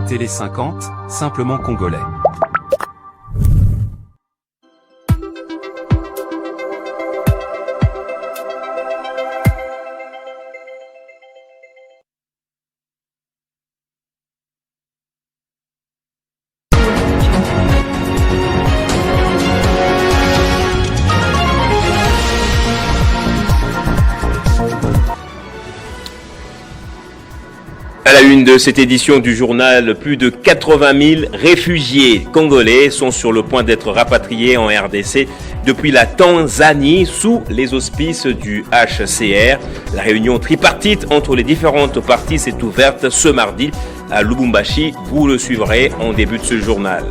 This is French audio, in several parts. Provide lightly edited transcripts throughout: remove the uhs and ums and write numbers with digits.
Télé 50, simplement congolais. À la une de cette édition du journal, plus de 80 000 réfugiés congolais sont sur le point d'être rapatriés en RDC depuis la Tanzanie sous les auspices du HCR. La réunion tripartite entre les différentes parties s'est ouverte ce mardi à Lubumbashi. Vous le suivrez en début de ce journal.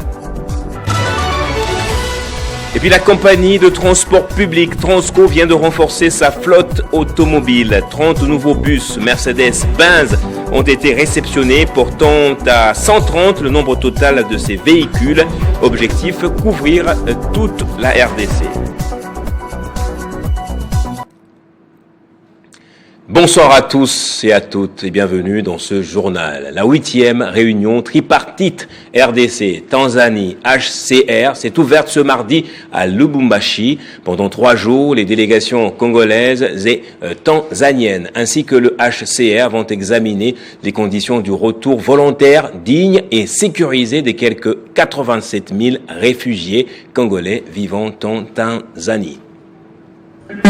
Et puis la compagnie de transport public Transco vient de renforcer sa flotte automobile. 30 nouveaux bus Mercedes-Benz ont été réceptionnés, portant à 130 le nombre total de ces véhicules. Objectif, couvrir toute la RDC. Bonsoir à tous et à toutes et bienvenue dans ce journal. La 8e réunion tripartite RDC, Tanzanie, HCR s'est ouverte ce mardi à Lubumbashi. Pendant 3 jours, les délégations congolaises et tanzaniennes ainsi que le HCR vont examiner les conditions du retour volontaire, digne et sécurisé des quelques 87 000 réfugiés congolais vivant en Tanzanie.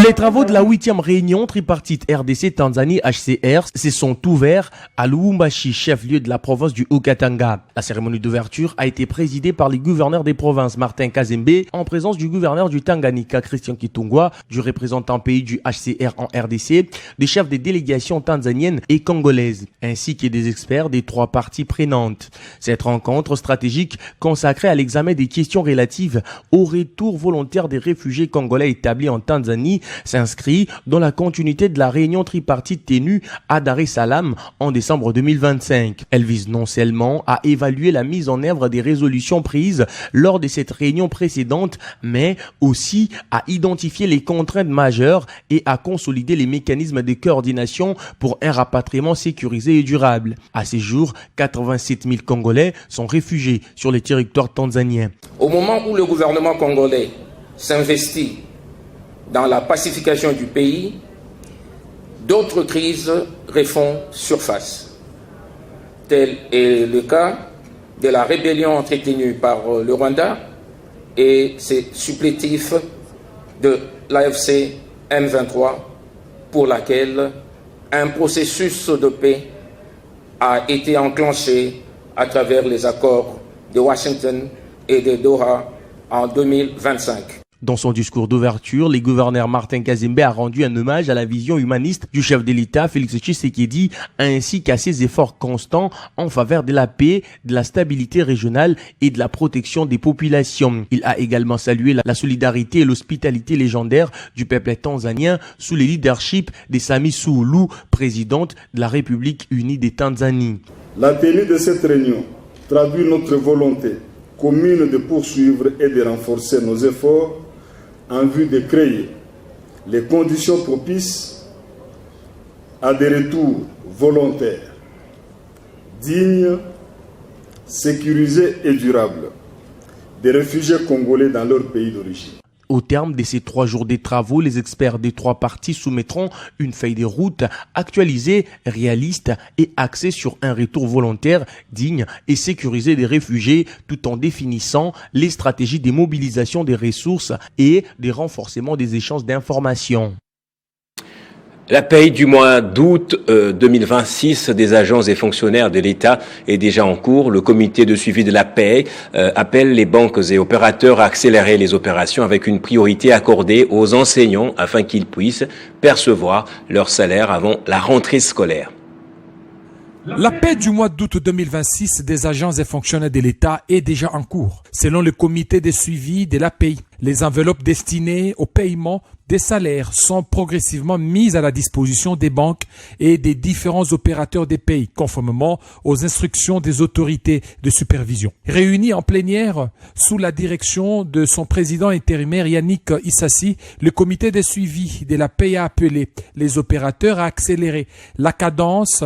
Les travaux de la 8e réunion tripartite RDC Tanzanie HCR se sont ouverts à Lubumbashi, chef-lieu de la province du Haut-Katanga. La cérémonie d'ouverture a été présidée par les gouverneurs des provinces Martin Kazembe en présence du gouverneur du Tanganyika Christian Kitungwa, du représentant pays du HCR en RDC, des chefs des délégations tanzaniennes et congolaises, ainsi que des experts des 3 parties prenantes. Cette rencontre stratégique consacrée à l'examen des questions relatives au retour volontaire des réfugiés congolais établis en Tanzanie s'inscrit dans la continuité de la réunion tripartite tenue à Dar es Salaam en décembre 2025. Elle vise non seulement à évaluer la mise en œuvre des résolutions prises lors de cette réunion précédente, mais aussi à identifier les contraintes majeures et à consolider les mécanismes de coordination pour un rapatriement sécurisé et durable. À ce jour, 87 000 Congolais sont réfugiés sur les territoires tanzaniens. Au moment où le gouvernement congolais s'investit dans la pacification du pays, d'autres crises refont surface. Tel est le cas de la rébellion entretenue par le Rwanda et ses supplétifs de l'AFC M23, pour laquelle un processus de paix a été enclenché à travers les accords de Washington et de Doha en 2025. Dans son discours d'ouverture, le gouverneur Martin Kazembe a rendu un hommage à la vision humaniste du chef de l'État, Félix Tshisekedi, ainsi qu'à ses efforts constants en faveur de la paix, de la stabilité régionale et de la protection des populations. Il a également salué la solidarité et l'hospitalité légendaire du peuple tanzanien sous le leadership de Samia Suluhu, présidente de la République unie de Tanzanie. La tenue de cette réunion traduit notre volonté commune de poursuivre et de renforcer nos efforts en vue de créer les conditions propices à des retours volontaires, dignes, sécurisés et durables des réfugiés congolais dans leur pays d'origine. Au terme de ces 3 jours de travaux, les experts des 3 parties soumettront une feuille de route actualisée, réaliste et axée sur un retour volontaire, digne et sécurisé des réfugiés, tout en définissant les stratégies de mobilisation des ressources et des renforcements des échanges d'informations. La paye du mois d'août 2026 des agents et fonctionnaires de l'État est déjà en cours. Le comité de suivi de la paye appelle les banques et opérateurs à accélérer les opérations avec une priorité accordée aux enseignants afin qu'ils puissent percevoir leur salaire avant la rentrée scolaire. La paie du mois d'août 2026 des agents et fonctionnaires de l'État est déjà en cours. Selon le comité de suivi de la paie, les enveloppes destinées au paiement des salaires sont progressivement mises à la disposition des banques et des différents opérateurs des pays, conformément aux instructions des autorités de supervision. Réunis en plénière sous la direction de son président intérimaire Yannick Issassi, le comité de suivi de la paie a appelé les opérateurs à accélérer la cadence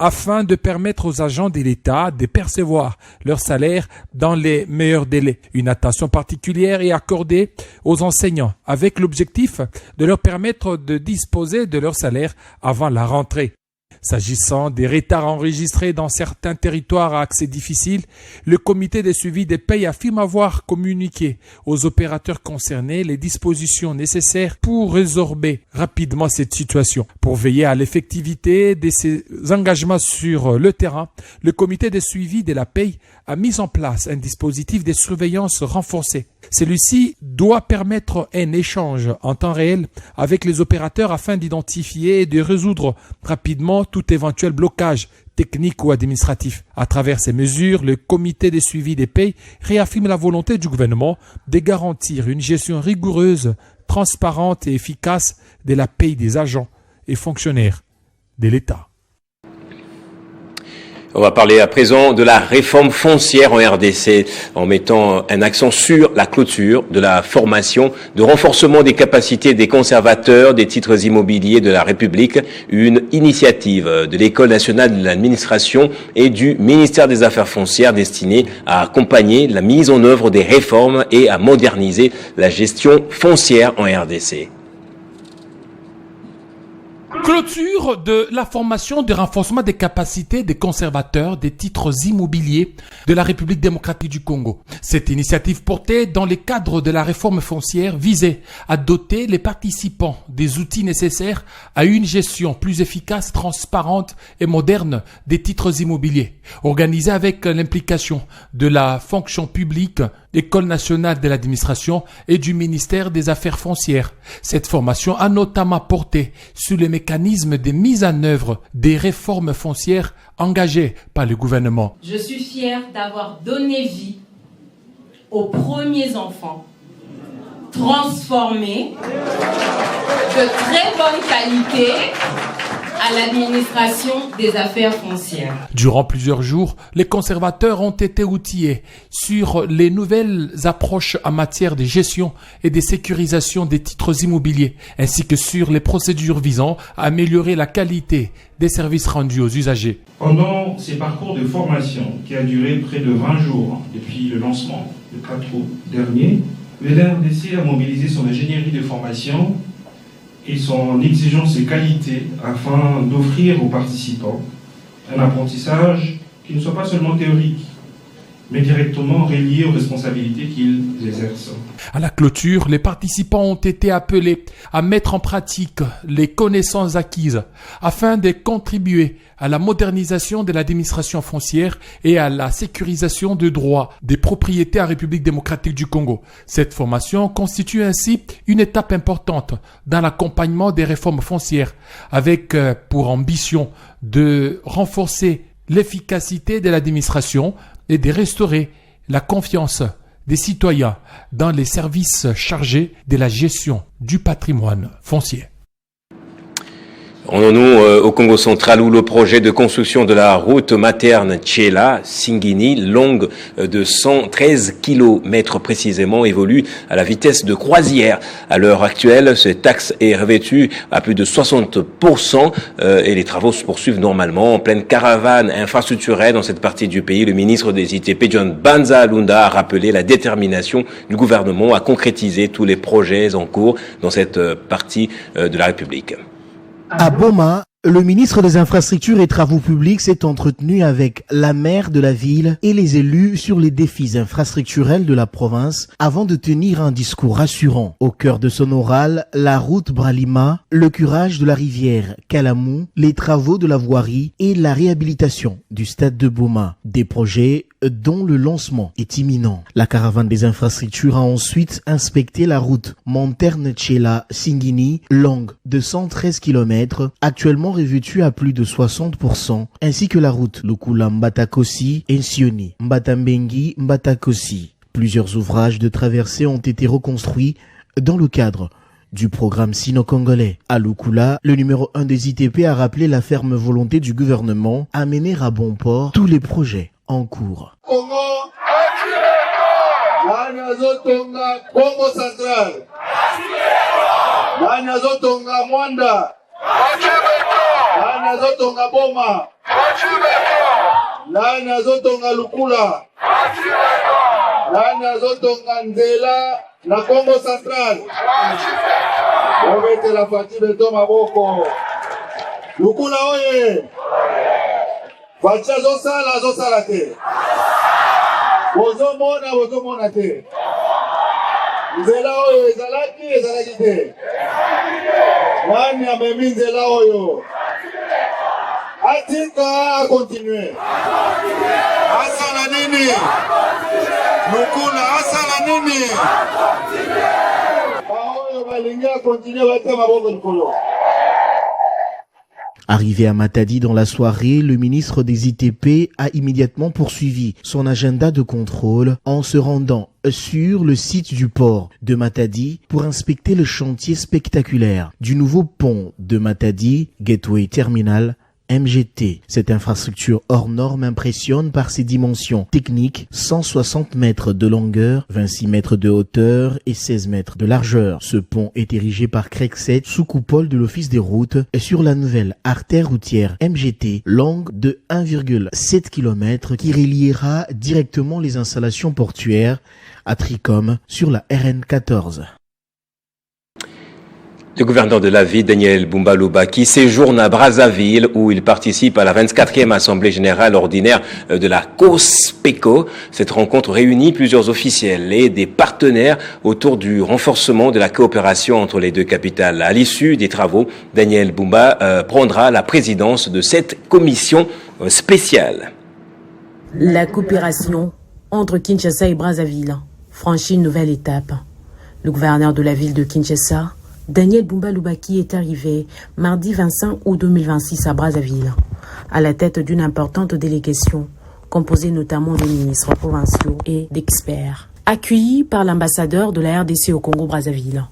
afin de permettre aux agents de l'État de percevoir leur salaire dans les meilleurs délais. Une attention particulière est accordée aux enseignants avec l'objectif de leur permettre de disposer de leur salaire avant la rentrée. S'agissant des retards enregistrés dans certains territoires à accès difficile, le comité de suivi des payes affirme avoir communiqué aux opérateurs concernés les dispositions nécessaires pour résorber rapidement cette situation. Pour veiller à l'effectivité de ces engagements sur le terrain, le comité de suivi de la paye a mis en place un dispositif de surveillance renforcé. Celui-ci doit permettre un échange en temps réel avec les opérateurs afin d'identifier et de résoudre rapidement tout éventuel blocage technique ou administratif. À travers ces mesures, le comité de suivi des payes réaffirme la volonté du gouvernement de garantir une gestion rigoureuse, transparente et efficace de la paye des agents et fonctionnaires de l'État. On va parler à présent de la réforme foncière en RDC en mettant un accent sur la clôture de la formation, de renforcement des capacités des conservateurs des titres immobiliers de la République, une initiative de l'École nationale de l'administration et du ministère des Affaires foncières destinée à accompagner la mise en œuvre des réformes et à moderniser la gestion foncière en RDC. Clôture de la formation de renforcement des capacités des conservateurs des titres immobiliers de la République démocratique du Congo. Cette initiative portée dans le cadre de la réforme foncière visait à doter les participants des outils nécessaires à une gestion plus efficace, transparente et moderne des titres immobiliers. Organisée avec l'implication de la fonction publique, l'École nationale de l'administration et du ministère des Affaires foncières. Cette formation a notamment porté sur les mécanismes de mise en œuvre des réformes foncières engagées par le gouvernement. Je suis fière d'avoir donné vie aux premiers enfants, transformés de très bonne qualité à l'administration des affaires foncières. Durant plusieurs jours, les conservateurs ont été outillés sur les nouvelles approches en matière de gestion et de sécurisation des titres immobiliers, ainsi que sur les procédures visant à améliorer la qualité des services rendus aux usagers. Pendant ces parcours de formation qui a duré près de 20 jours depuis le lancement le 4 août dernier, le RDC a mobilisé son ingénierie de formation et son exigence et qualité afin d'offrir aux participants un apprentissage qui ne soit pas seulement théorique, mais directement relié aux responsabilités qu'ils exercent. À la clôture, les participants ont été appelés à mettre en pratique les connaissances acquises afin de contribuer à la modernisation de l'administration foncière et à la sécurisation des droits des propriétés en République démocratique du Congo. Cette formation constitue ainsi une étape importante dans l'accompagnement des réformes foncières avec pour ambition de renforcer l'efficacité de l'administration et de restaurer la confiance des citoyens dans les services chargés de la gestion du patrimoine foncier. Rendons-nous au Congo central où le projet de construction de la route materne Tchela-Singini, longue de 113 km précisément, évolue à la vitesse de croisière. À l'heure actuelle, cet axe est revêtu à plus de 60% et les travaux se poursuivent normalement en pleine caravane infrastructurelle dans cette partie du pays. Le ministre des ITP, John Banza Lunda, a rappelé la détermination du gouvernement à concrétiser tous les projets en cours dans cette partie de la République. À Boma, le ministre des Infrastructures et Travaux Publics s'est entretenu avec la maire de la ville et les élus sur les défis infrastructurels de la province avant de tenir un discours rassurant. Au cœur de son oral, la route Bralima, le curage de la rivière Kalamou, les travaux de la voirie et la réhabilitation du stade de Boma. Des projets dont le lancement est imminent. La caravane des infrastructures a ensuite inspecté la route Monterne-Tchela-Singini, longue de 113 km, actuellement revêtue à plus de 60%, ainsi que la route Lukula-Mbatakosi et Nsioni-Mbatambengi-Mbatakosi. Plusieurs ouvrages de traversée ont été reconstruits dans le cadre du programme sino-congolais. À Lukula, le numéro 1 des ITP a rappelé la ferme volonté du gouvernement à mener à bon port tous les projets en cours. Congo, Zotonga, Congo Central, Zotonga Mwanda, Zotonga Boma, Nani azotonga Lukula? Nani azotonga Nzela na Congo Central? Obete la Fati Beto Maboko. Lukula oye! Fati azosala te. Bozomona te. Nzela oyo ezalaki te. Nani amemi Nzela oyo? Atika a continuer. Asala nini? Lukula asala nini? Baoyo balingi a continuer bate maboko likolo. Arrivé à Matadi dans la soirée, le ministre des ITP a immédiatement poursuivi son agenda de contrôle en se rendant sur le site du port de Matadi pour inspecter le chantier spectaculaire du nouveau pont de Matadi, Gateway Terminal MGT. Cette infrastructure hors norme impressionne par ses dimensions techniques, 160 mètres de longueur, 26 mètres de hauteur et 16 mètres de largeur. Ce pont est érigé par Crexet sous coupole de l'Office des routes et sur la nouvelle artère routière MGT, longue de 1,7 km qui reliera directement les installations portuaires à Tricom sur la RN 14. Le gouverneur de la ville, Daniel Bumba Lubaki, séjourne à Brazzaville où il participe à la 24e Assemblée générale ordinaire de la COSPECO. Cette rencontre réunit plusieurs officiels et des partenaires autour du renforcement de la coopération entre les deux capitales. À l'issue des travaux, Daniel Bumba prendra la présidence de cette commission spéciale. La coopération entre Kinshasa et Brazzaville franchit une nouvelle étape. Le gouverneur de la ville de Kinshasa, Daniel Bumba Lubaki, est arrivé mardi 25 août 2026 à Brazzaville, à la tête d'une importante délégation, composée notamment de ministres provinciaux et d'experts. Accueilli par l'ambassadeur de la RDC au Congo-Brazzaville,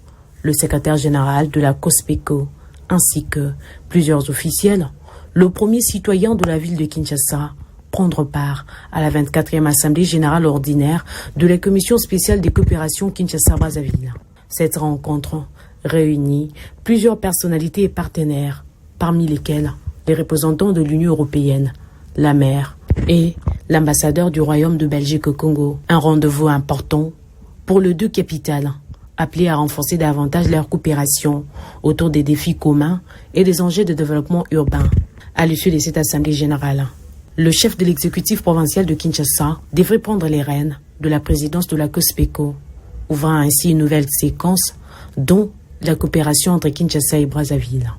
le secrétaire général de la COSPECO, ainsi que plusieurs officiels, le premier citoyen de la ville de Kinshasa prendre part à la 24e Assemblée générale ordinaire de la Commission spéciale des coopérations Kinshasa-Brazzaville. Cette rencontre réunit plusieurs personnalités et partenaires, parmi lesquels les représentants de l'Union européenne, la maire et l'ambassadeur du Royaume de Belgique au Congo. Un rendez-vous important pour les deux capitales, appelées à renforcer davantage leur coopération autour des défis communs et des enjeux de développement urbain. À l'issue de cette assemblée générale, le chef de l'exécutif provincial de Kinshasa devrait prendre les rênes de la présidence de la COSPECO, ouvrant ainsi une nouvelle séquence dont la coopération entre Kinshasa et Brazzaville.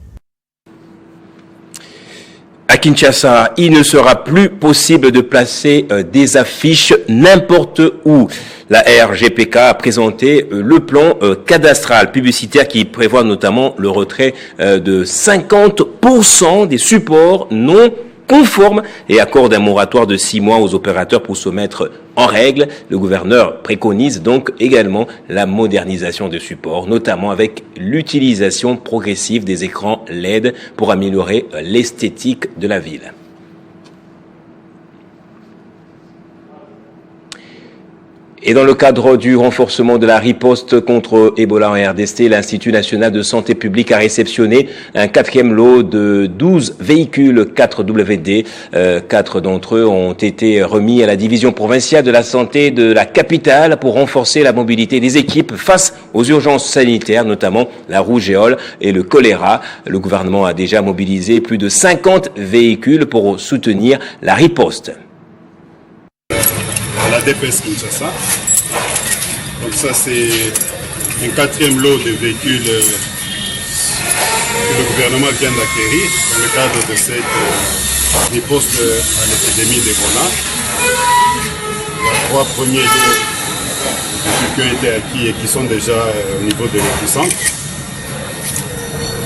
À Kinshasa, il ne sera plus possible de placer des affiches n'importe où. La RGPK a présenté le plan cadastral publicitaire qui prévoit notamment le retrait de 50% des supports non conformes et accorde un moratoire de 6 mois aux opérateurs pour se mettre en règle. Le gouverneur préconise donc également la modernisation des supports, notamment avec l'utilisation progressive des écrans LED pour améliorer l'esthétique de la ville. Et dans le cadre du renforcement de la riposte contre Ebola en RDC, l'Institut national de santé publique a réceptionné un 4e lot de 12 véhicules 4WD. 4 d'entre eux ont été remis à la division provinciale de la santé de la capitale pour renforcer la mobilité des équipes face aux urgences sanitaires, notamment la rougeole et le choléra. Le gouvernement a déjà mobilisé plus de 50 véhicules pour soutenir la riposte. La DPS Kinshasa. Donc ça c'est un 4e lot de véhicules que le gouvernement vient d'acquérir dans le cadre de cette riposte à l'épidémie d'Ebola. Les 3 premiers lots qui ont été acquis et qui sont déjà au niveau de l'épicentre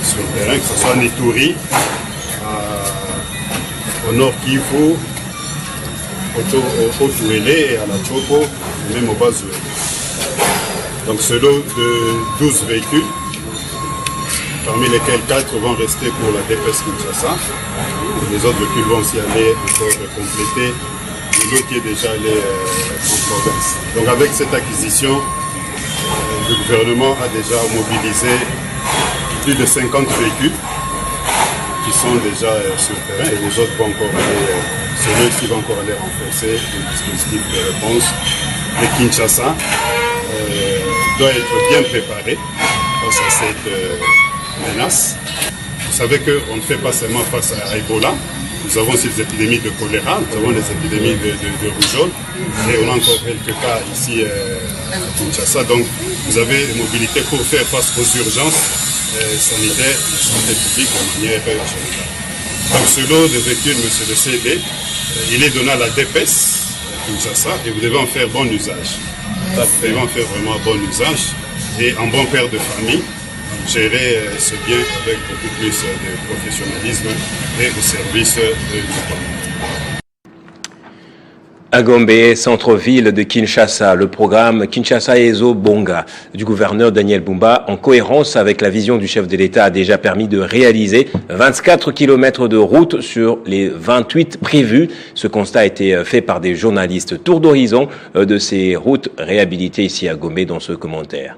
sur le terrain, que ce soit en Ituri, au nord Kivu, au Touélé et à la Chopo, et même au Bazoué. Donc ce lot de 12 véhicules, parmi lesquels 4 vont rester pour la DPS Kinshasa. Les autres véhicules vont aussi aller encore compléter le lot qui est déjà allé en province. Donc avec cette acquisition, le gouvernement a déjà mobilisé plus de 50 véhicules qui sont déjà sur le terrain et les autres vont encore aller, celui-ci va encore aller renforcer le dispositif de réponse de Kinshasa. Doit être bien préparé face à cette menace. Vous savez qu'on ne fait pas seulement face à Ebola, nous avons ces épidémies de choléra, nous avons les épidémies de rougeole, et on a encore quelques cas ici à Kinshasa. Donc vous avez des mobilités pour faire face aux urgences sanitaires et santé publique de manière générale. Donc ce lot de véhicules, monsieur le CD, il est donné à la DPS à Kinshasa et vous devez en faire bon usage. Vous devez en faire vraiment bon usage et en bon père de famille, gérer ce bien avec beaucoup plus de professionnalisme et au service du gouvernement. À Gombe, centre-ville de Kinshasa, le programme Kinshasa Ezo Bonga du gouverneur Daniel Bumba, en cohérence avec la vision du chef de l'État, a déjà permis de réaliser 24 km de route sur les 28 prévus. Ce constat a été fait par des journalistes. Tour d'horizon de ces routes réhabilitées ici à Gombe dans ce commentaire.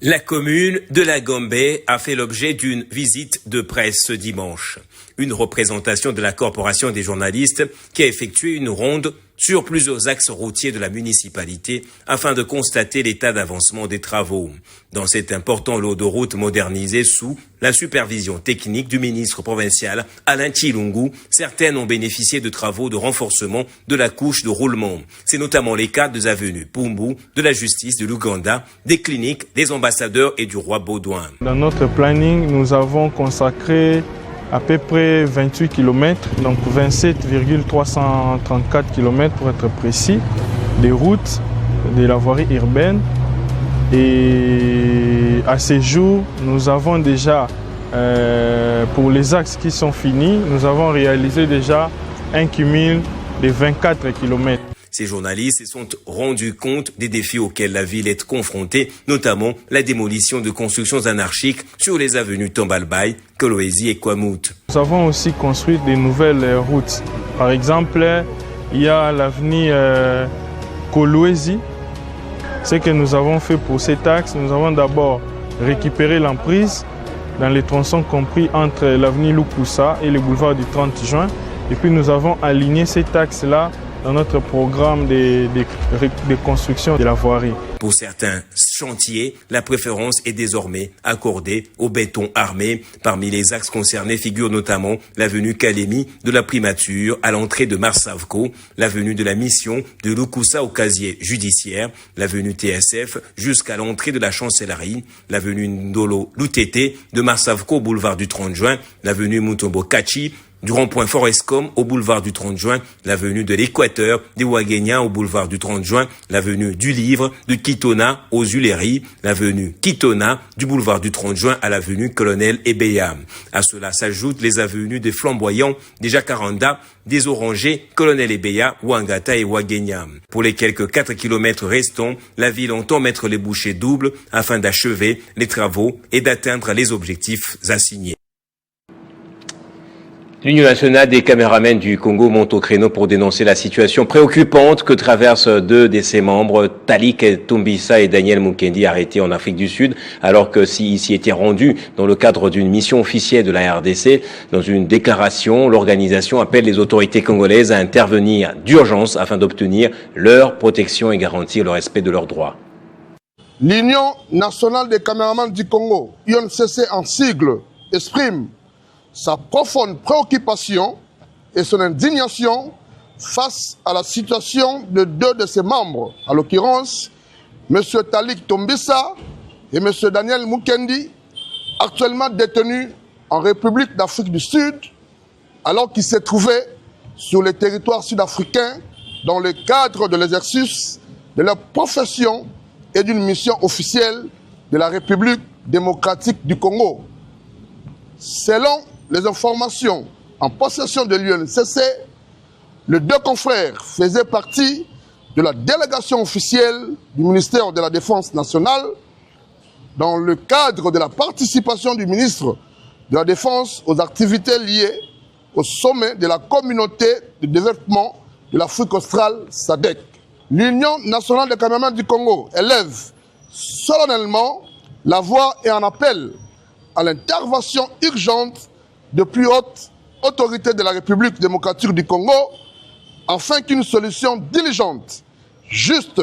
La commune de la Gombe a fait l'objet d'une visite de presse ce dimanche. Une représentation de la corporation des journalistes qui a effectué une ronde sur plusieurs axes routiers de la municipalité afin de constater l'état d'avancement des travaux. Dans cet important lot de routes modernisées sous la supervision technique du ministre provincial Alain Chilungu, certaines ont bénéficié de travaux de renforcement de la couche de roulement. C'est notamment les cas des avenues Pumbu, de la justice de l'Ouganda, des cliniques, des ambassadeurs et du roi Baudouin. Dans notre planning, nous avons consacré à peu près 28 km, donc 27,334 km pour être précis, des routes de la voirie urbaine. Et à ce jour, nous avons déjà, pour les axes qui sont finis, nous avons réalisé déjà un cumul de 24 km. Ces journalistes se sont rendus compte des défis auxquels la ville est confrontée, notamment la démolition de constructions anarchiques sur les avenues Tombalbaye, Kolwezi et Kwamut. Nous avons aussi construit de nouvelles routes. Par exemple, il y a l'avenue Kolwezi. Ce que nous avons fait pour cet axe, nous avons d'abord récupéré l'emprise dans les tronçons compris entre l'avenue Lukusa et le boulevard du 30 juin. Et puis nous avons aligné cet axe-là dans notre programme de construction de la voirie. Pour certains chantiers, la préférence est désormais accordée au béton armé. Parmi les axes concernés figurent notamment l'avenue Kalemi de la Primature à l'entrée de Marsavco, l'avenue de la Mission de Lukusa au casier judiciaire, l'avenue TSF jusqu'à l'entrée de la Chancellerie, l'avenue Ndolo Lutete de Marsavco au boulevard du 30 juin, l'avenue Mutombo Kachi du rond-point Forescom au boulevard du 30 juin, l'avenue de l'Équateur, des Ouagéniens au boulevard du 30 juin, l'avenue du Livre, de Kitona aux Huileries, l'avenue Kitona, du boulevard du 30 juin à l'avenue Colonel Ebeya. À cela s'ajoutent les avenues des Flamboyants, des Jacaranda, des Orangers, Colonel Ebeya, Ouangata et Ouagénia. Pour les quelques 4 km restants, la ville entend mettre les bouchées doubles afin d'achever les travaux et d'atteindre les objectifs assignés. L'Union nationale des caméramens du Congo monte au créneau pour dénoncer la situation préoccupante que traversent deux de ses membres, Talik Tumbisa et Daniel Mukendi, arrêtés en Afrique du Sud, alors que s'ils s'y étaient rendus dans le cadre d'une mission officielle de la RDC. Dans une déclaration, l'organisation appelle les autorités congolaises à intervenir d'urgence afin d'obtenir leur protection et garantir le respect de leurs droits. L'Union nationale des caméramans du Congo, UNCC en sigle, exprime sa profonde préoccupation et son indignation face à la situation de deux de ses membres, en l'occurrence M. Talik Tumbisa et M. Daniel Mukendi, actuellement détenus en République d'Afrique du Sud, alors qu'ils se trouvaient sur le territoire sud-africain dans le cadre de l'exercice de leur profession et d'une mission officielle de la République démocratique du Congo. Selon les informations en possession de l'UNCC, les deux confrères faisaient partie de la délégation officielle du ministère de la Défense nationale dans le cadre de la participation du ministre de la Défense aux activités liées au sommet de la communauté de développement de l'Afrique australe SADC. L'Union nationale des caméramans du Congo élève solennellement la voix et en appel à l'intervention urgente de plus hautes autorités de la République démocratique du Congo afin qu'une solution diligente, juste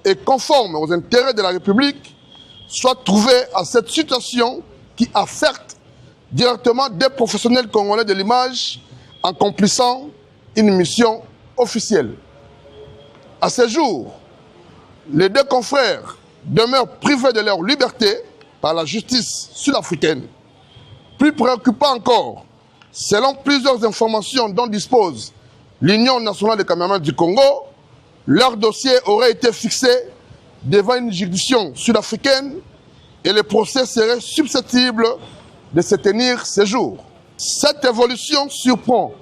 et conforme aux intérêts de la République soit trouvée à cette situation qui affecte directement des professionnels congolais de l'image en accomplissant une mission officielle. À ce jour, les deux confrères demeurent privés de leur liberté par la justice sud-africaine. Plus préoccupant encore, selon plusieurs informations dont dispose l'Union nationale des caméramans du Congo, leur dossier aurait été fixé devant une juridiction sud-africaine et le procès serait susceptible de se tenir ce jour. Cette évolution surprend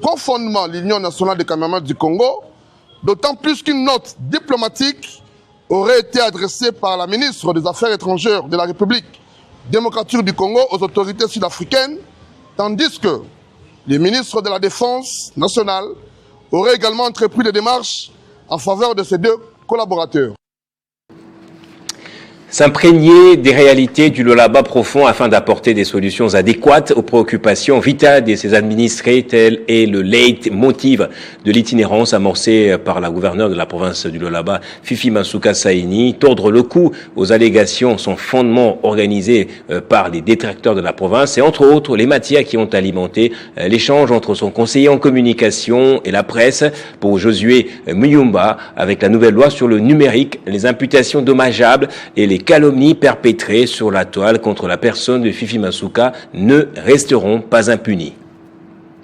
profondément l'Union nationale des caméramans du Congo, d'autant plus qu'une note diplomatique aurait été adressée par la ministre des Affaires étrangères de la République démocratique du Congo aux autorités sud-africaines, tandis que le ministre de la Défense nationale aurait également entrepris des démarches en faveur de ces deux collaborateurs. S'imprégner des réalités du Lualaba profond afin d'apporter des solutions adéquates aux préoccupations vitales de ses administrés, tel est le leitmotiv de l'itinérance amorcée par la gouverneure de la province du Lualaba, Fifi Masuka Saini. Tordre le cou aux allégations sont fondement organisés par les détracteurs de la province et entre autres les matières qui ont alimenté l'échange entre son conseiller en communication et la presse pour Josué Muyumba avec la nouvelle loi sur le numérique, les imputations dommageables et les calomnies perpétrées sur la toile contre la personne de Fifi Masuka ne resteront pas impunies.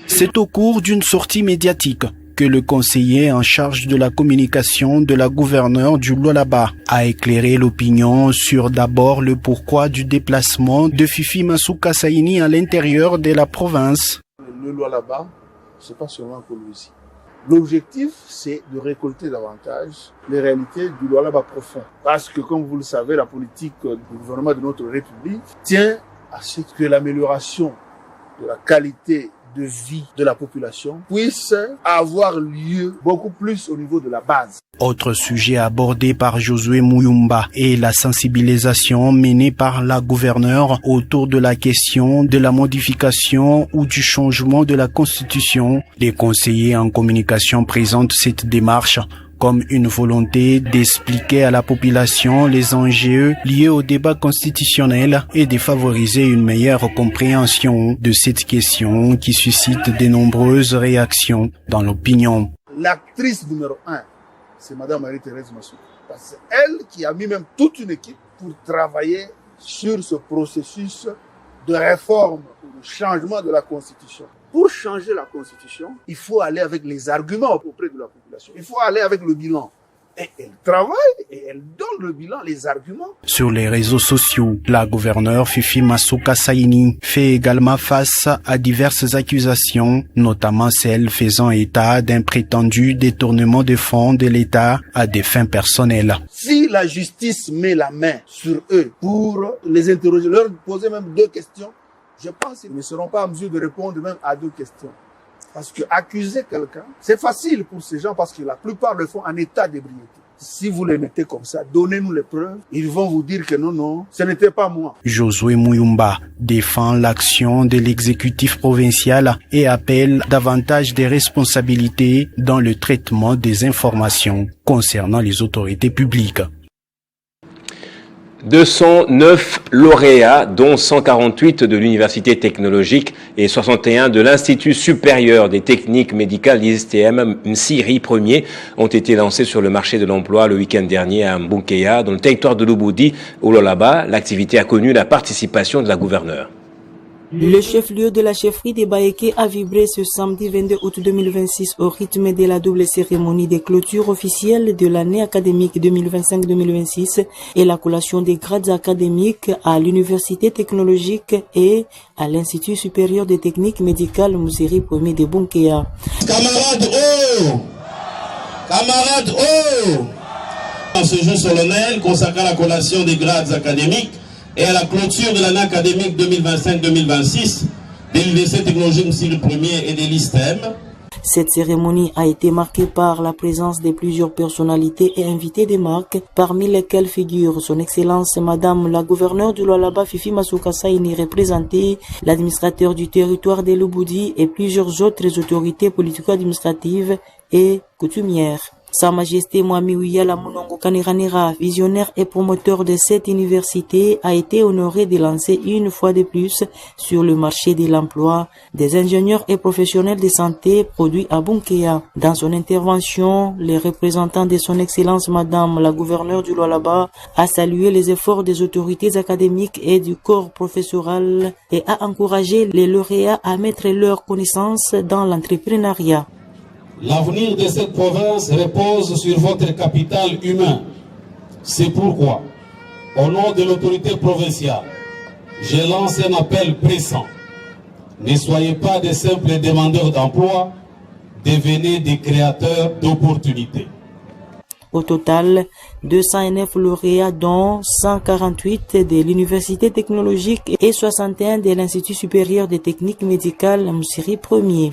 C'est au cours d'une sortie médiatique que le conseiller en charge de la communication de la gouverneure du Lualaba a éclairé l'opinion sur d'abord le pourquoi du déplacement de Fifi Masuka Saini à l'intérieur de la province. Le Lualaba, c'est pas seulement Kolwezi. L'objectif, c'est de récolter davantage les réalités du Lualaba profond. Parce que, comme vous le savez, la politique du gouvernement de notre République tient à ce que l'amélioration de la qualité de vie de la population puisse avoir lieu beaucoup plus au niveau de la base. Autre sujet abordé par Josué Muyumba est la sensibilisation menée par la gouverneure autour de la question de la modification ou du changement de la Constitution. Les conseillers en communication présentent cette démarche comme une volonté d'expliquer à la population les enjeux liés au débat constitutionnel et de favoriser une meilleure compréhension de cette question qui suscite de nombreuses réactions dans l'opinion. L'actrice numéro 1, c'est Madame Marie-Thérèse Masuka. C'est elle qui a mis même toute une équipe pour travailler sur ce processus de réforme, de changement de la Constitution. Pour changer la Constitution, il faut aller avec les arguments auprès de la population. Il faut aller avec le bilan. Et elle travaille et elle donne le bilan, les arguments. Sur les réseaux sociaux, la gouverneure Fifi Masuka Saini fait également face à diverses accusations, notamment celles faisant état d'un prétendu détournement de fonds de l'État à des fins personnelles. Si la justice met la main sur eux pour les interroger, leur poser même 2 questions, je pense qu'ils ne seront pas en mesure de répondre même à 2 questions. Parce que accuser quelqu'un, c'est facile pour ces gens parce que la plupart le font en état d'ébriété. Si vous les mettez comme ça, donnez-nous les preuves. Ils vont vous dire que non, ce n'était pas moi. Josué Muyumba défend l'action de l'exécutif provincial et appelle davantage de responsabilités dans le traitement des informations concernant les autorités publiques. 209 lauréats, dont 148 de l'Université technologique et 61 de l'Institut supérieur des techniques médicales, l'ISTM, Msiri 1er, ont été lancés sur le marché de l'emploi le week-end dernier à Mbunkeya, dans le territoire de Lubudi, au Lualaba. L'activité a connu la participation de la gouverneure. Le chef-lieu de la chefferie des Baéké a vibré ce samedi 22 août 2026 au rythme de la double cérémonie de clôture officielle de l'année académique 2025-2026 et la collation des grades académiques à l'Université technologique et à l'Institut supérieur des techniques médicales Msiri 1er de Mbunkeya. Camarades, oh! Camarades, oh! En ce jour solennel consacré à la collation des grades académiques et à la clôture de l'année académique 2025-2026 de l'Université technologique Msiri 1er et de l'ISTM. Cette cérémonie a été marquée par la présence de plusieurs personnalités et invités des marques, parmi lesquels figure son Excellence Madame la gouverneure du Lualaba Fifi Masuka Saini représentée, l'administrateur du territoire de Lubudi et plusieurs autres autorités politico-administratives et coutumières. Sa Majesté Mwami Wiyala Munongo Kaniranira, visionnaire et promoteur de cette université, a été honoré de lancer une fois de plus sur le marché de l'emploi des ingénieurs et professionnels de santé produits à Bunkea. Dans son intervention, les représentants de son Excellence Madame la gouverneure du Lualaba a salué les efforts des autorités académiques et du corps professoral et a encouragé les lauréats à mettre leurs connaissances dans l'entrepreneuriat. L'avenir de cette province repose sur votre capital humain. C'est pourquoi, au nom de l'autorité provinciale, je lance un appel pressant. Ne soyez pas de simples demandeurs d'emploi, devenez des créateurs d'opportunités. Au total, 209 lauréats dont 148 de l'Université technologique et 61 de l'Institut supérieur des techniques médicales Moussiri Ier.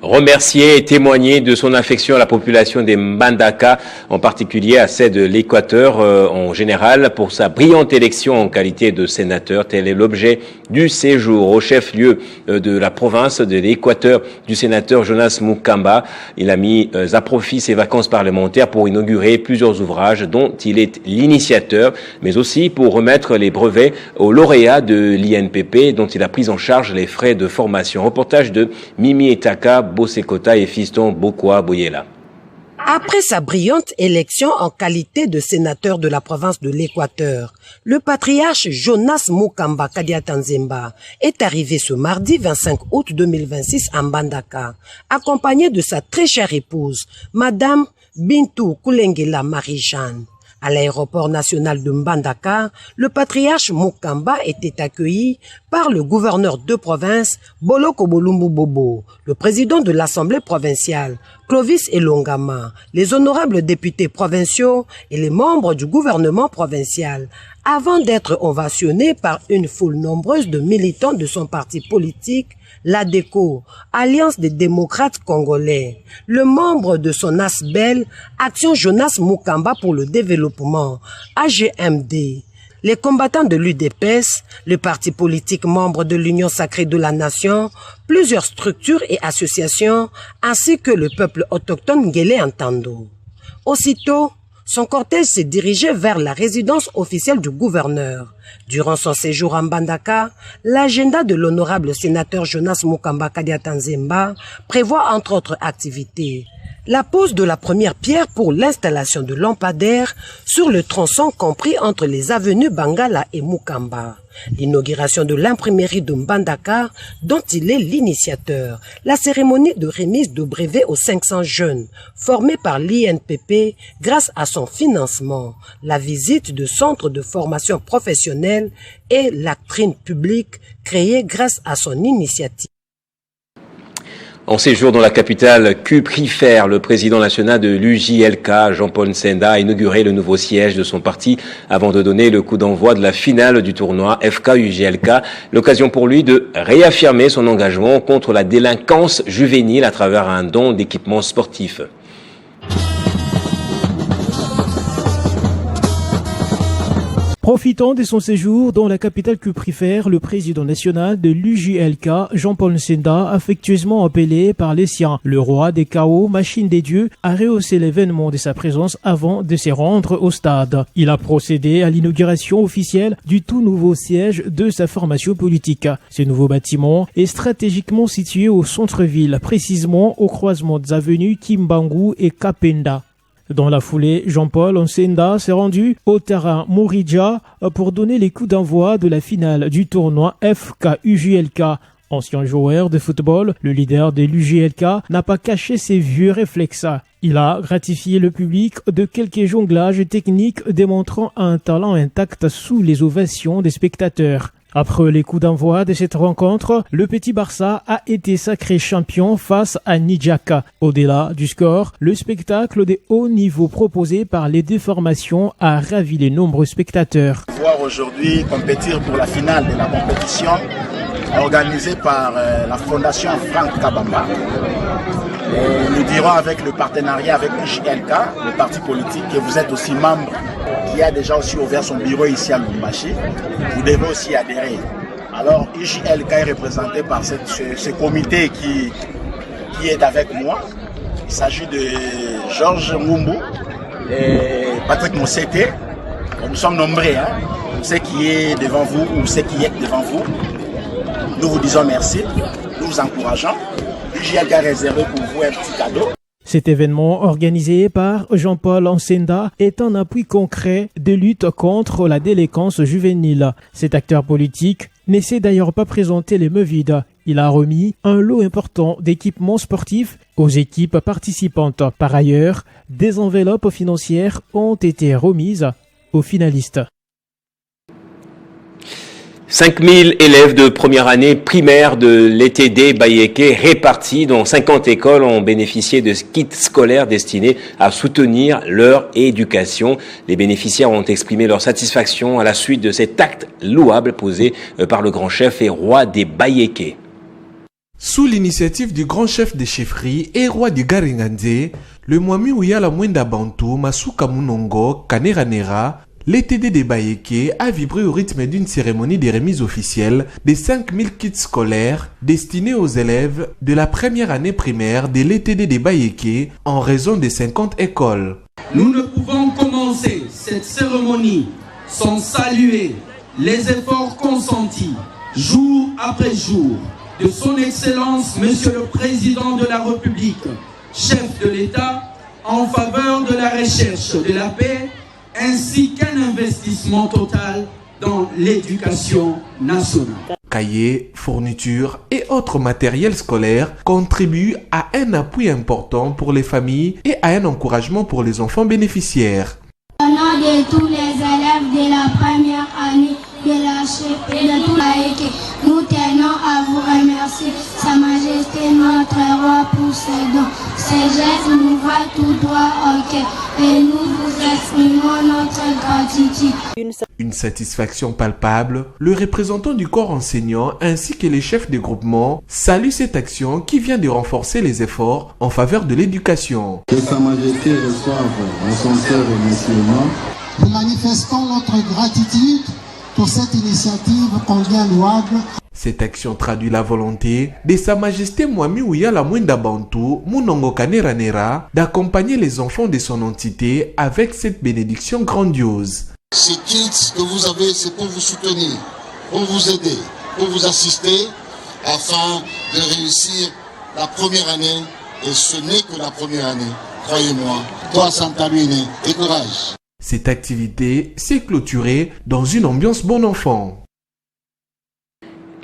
Remercier et témoigner de son affection à la population des Mbandaka, en particulier à celle de l'Équateur en général, pour sa brillante élection en qualité de sénateur. Tel est l'objet du séjour au chef-lieu de la province de l'Équateur du sénateur Jonas Mukamba. Il a mis à profit ses vacances parlementaires pour inaugurer plusieurs ouvrages dont il est l'initiateur, mais aussi pour remettre les brevets aux lauréats de l'INPP dont il a pris en charge les frais de formation. Reportage de Mimi Etaka, Bosekota et Fiston Bokwa Boyela. Après sa brillante élection en qualité de sénateur de la province de l'Équateur, le patriarche Jonas Mukamba Kadiatanzemba est arrivé ce mardi 25 août 2026 à Mbandaka, accompagné de sa très chère épouse, Madame Bintou Kulengela Marie-Jeanne. À l'aéroport national de Mbandaka, le patriarche Mukamba était accueilli par le gouverneur de province Boloko Bolumbu Bobo, le président de l'Assemblée provinciale Clovis Elongama, les honorables députés provinciaux et les membres du gouvernement provincial, avant d'être ovationné par une foule nombreuse de militants de son parti politique, l'ADECO, Alliance des démocrates congolais, le membre de son ASBEL, Action Jonas Mukamba pour le développement, AGMD, les combattants de l'UDPS, le parti politique membre de l'Union sacrée de la nation, plusieurs structures et associations, ainsi que le peuple autochtone Ngele Ntando. Aussitôt, son cortège s'est dirigé vers la résidence officielle du gouverneur. Durant son séjour à Mbandaka, l'agenda de l'honorable sénateur Jonas Mukamba Kadiatanzemba prévoit entre autres activités la pose de la première pierre pour l'installation de lampadaires sur le tronçon compris entre les avenues Bangala et Mukamba, l'inauguration de l'imprimerie de Mbandaka dont il est l'initiateur, la cérémonie de remise de brevets aux 500 jeunes formés par l'INPP grâce à son financement, la visite de centres de formation professionnelle et l'actrine publique créée grâce à son initiative. En séjour dans la capitale cuprifère, le président national de l'UJLK, Jean-Paul Nsenda, a inauguré le nouveau siège de son parti avant de donner le coup d'envoi de la finale du tournoi FK-UJLK. L'occasion pour lui de réaffirmer son engagement contre la délinquance juvénile à travers un don d'équipements sportifs. Profitant de son séjour dans la capitale cuprifère, le président national de l'UJLK, Jean-Paul Nsenda, affectueusement appelé par les siens, le roi des chaos, machine des dieux, a rehaussé l'événement de sa présence avant de se rendre au stade. Il a procédé à l'inauguration officielle du tout nouveau siège de sa formation politique. Ce nouveau bâtiment est stratégiquement situé au centre-ville, précisément au croisement des avenues Kimbangu et Kapenda. Dans la foulée, Jean-Paul Nsenda s'est rendu au terrain Mouridja pour donner les coups d'envoi de la finale du tournoi FK-UJLK. Ancien joueur de football, le leader de l'UJLK n'a pas caché ses vieux réflexes. Il a gratifié le public de quelques jonglages techniques démontrant un talent intact sous les ovations des spectateurs. Après les coups d'envoi de cette rencontre, le Petit Barça a été sacré champion face à Nijaka. Au-delà du score, le spectacle de haut niveau proposé par les deux formations a ravi les nombreux spectateurs. Voir aujourd'hui compétir pour la finale de la compétition, organisé par la Fondation Franck Kabamba. Et nous dirons avec le partenariat avec UJLK, le parti politique, que vous êtes aussi membre, qui a déjà aussi ouvert son bureau ici à Lubumbashi. Vous devez aussi adhérer. Alors UJLK est représenté par ce comité qui est avec moi. Il s'agit de Georges Ngumbu et Patrick Mossété. Nous sommes nombreux, hein. Ceux qui est devant vous ou ceux qui êtes devant vous. Nous vous disons merci, nous vous encourageons. UJLK a réservé pour vous un petit cadeau. Cet événement organisé par Jean-Paul Nsenda est un appui concret de lutte contre la délinquance juvénile. Cet acteur politique n'essaie d'ailleurs pas présenter les mains vides. Il a remis un lot important d'équipements sportifs aux équipes participantes. Par ailleurs, des enveloppes financières ont été remises aux finalistes. 5000 élèves de première année primaire de l'ETD Bayeke répartis dans 50 écoles ont bénéficié de kits scolaires destinés à soutenir leur éducation. Les bénéficiaires ont exprimé leur satisfaction à la suite de cet acte louable posé par le grand chef et roi des Bayeke. Sous l'initiative du grand chef des chefferies et roi du Garingandé, le Mwami Ouyala Mwenda Bantu Masuka Munongo Kaneranera, l'ETD des Bayeke a vibré au rythme d'une cérémonie de remise officielle des 5000 kits scolaires destinés aux élèves de la première année primaire de l'ETD des Bayeke en raison des 50 écoles. Nous ne pouvons commencer cette cérémonie sans saluer les efforts consentis jour après jour de son Excellence Monsieur le Président de la République, chef de l'État, en faveur de la recherche de la paix ainsi qu'un investissement total dans l'éducation nationale. Cahiers, fournitures et autres matériels scolaires contribuent à un appui important pour les familles et à un encouragement pour les enfants bénéficiaires. Au nom de tous les élèves de la première année de la chefferie de tout Bayeke, nous tenons à vous remercier, Sa Majesté notre roi, pour ces dons. Ces gestes nous vont tout droit au cœur et nous vous exprimons notre gratitude. Une satisfaction palpable, le représentant du corps enseignant ainsi que les chefs de groupement saluent cette action qui vient de renforcer les efforts en faveur de l'éducation. Que Sa Majesté reçoive nos sincères remerciements. Nous manifestons notre gratitude pour cette initiative combien louable. Cette action traduit la volonté de Sa Majesté Mwami Ouyala Mwenda Bantu Munongo Kaneranera d'accompagner les enfants de son entité avec cette bénédiction grandiose. Ces kits que vous avez, c'est pour vous soutenir, pour vous aider, pour vous assister afin de réussir la première année. Et ce n'est que la première année, croyez-moi. Toi, Santa Luine, et courage. Cette activité s'est clôturée dans une ambiance bon enfant.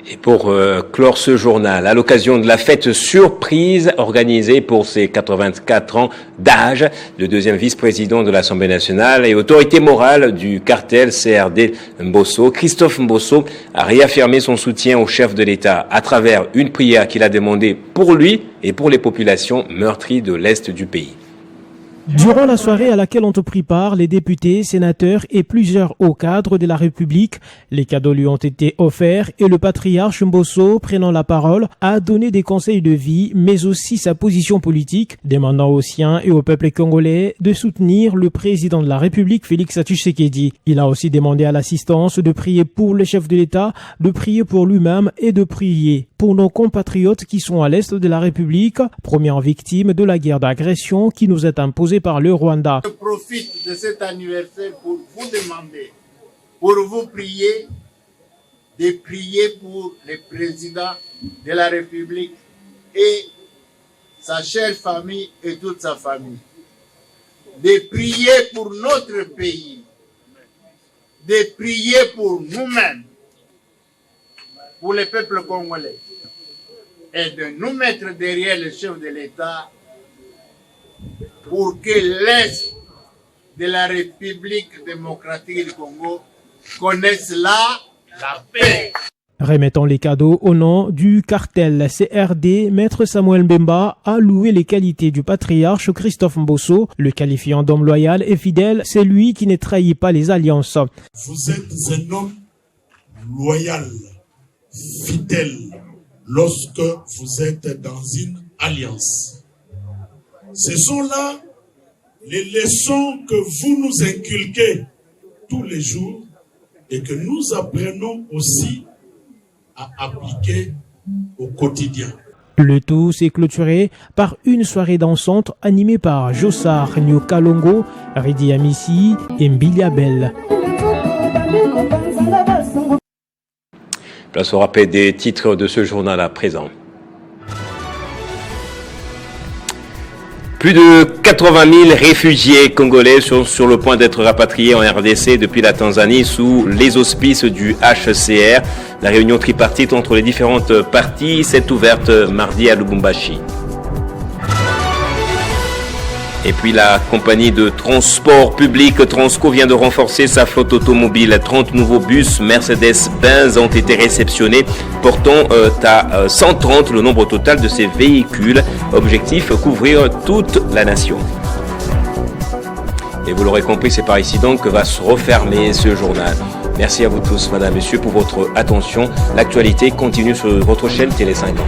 Et pour clore ce journal, à l'occasion de la fête surprise organisée pour ses 84 ans d'âge, le deuxième vice-président de l'Assemblée nationale et autorité morale du cartel CRD Mbosso, Christophe Mbosso, a réaffirmé son soutien au chef de l'État à travers une prière qu'il a demandée pour lui et pour les populations meurtries de l'Est du pays. Durant la soirée à laquelle ont pris part les députés, sénateurs et plusieurs hauts cadres de la République, les cadeaux lui ont été offerts et le patriarche Mbosso, prenant la parole, a donné des conseils de vie, mais aussi sa position politique, demandant aux siens et au peuple congolais de soutenir le président de la République, Félix Tshisekedi. Il a aussi demandé à l'assistance de prier pour le chef de l'État, de prier pour lui-même et de prier pour nos compatriotes qui sont à l'est de la République, première victime de la guerre d'agression qui nous est imposée par le Rwanda. Je profite de cet anniversaire pour vous demander, pour vous prier, de prier pour le président de la République et sa chère famille et toute sa famille. De prier pour notre pays, de prier pour nous-mêmes, pour le peuple congolais, et de nous mettre derrière le chef de l'État pour que l'Est de la République démocratique du Congo connaisse la paix. Remettant les cadeaux au nom du cartel CRD, Maître Samuel Mbemba a loué les qualités du patriarche Christophe Mbosso, le qualifiant d'homme loyal et fidèle, c'est lui qui ne trahit pas les alliances. Vous êtes un homme loyal, fidèle lorsque vous êtes dans une alliance. Ce sont là les leçons que vous nous inculquez tous les jours et que nous apprenons aussi à appliquer au quotidien. Le tout s'est clôturé par une soirée dansante animée par Jossar Nyokalongo, Ridi Amissi et Mbilia Bell. Place au rappel des titres de ce journal à présent. Plus de 80 000 réfugiés congolais sont sur le point d'être rapatriés en RDC depuis la Tanzanie sous les auspices du HCR. La réunion tripartite entre les différentes parties s'est ouverte mardi à Lubumbashi. Et puis la compagnie de transport public Transco vient de renforcer sa flotte automobile. 30 nouveaux bus Mercedes-Benz ont été réceptionnés, portant à 130 le nombre total de ces véhicules. Objectif, couvrir toute la nation. Et vous l'aurez compris, c'est par ici donc que va se refermer ce journal. Merci à vous tous, madame, messieurs, pour votre attention. L'actualité continue sur votre chaîne Télé 50.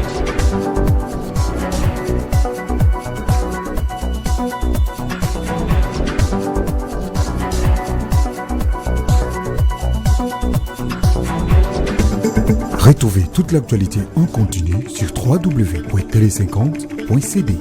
Retrouvez toute l'actualité en continu sur www.tele50.cd.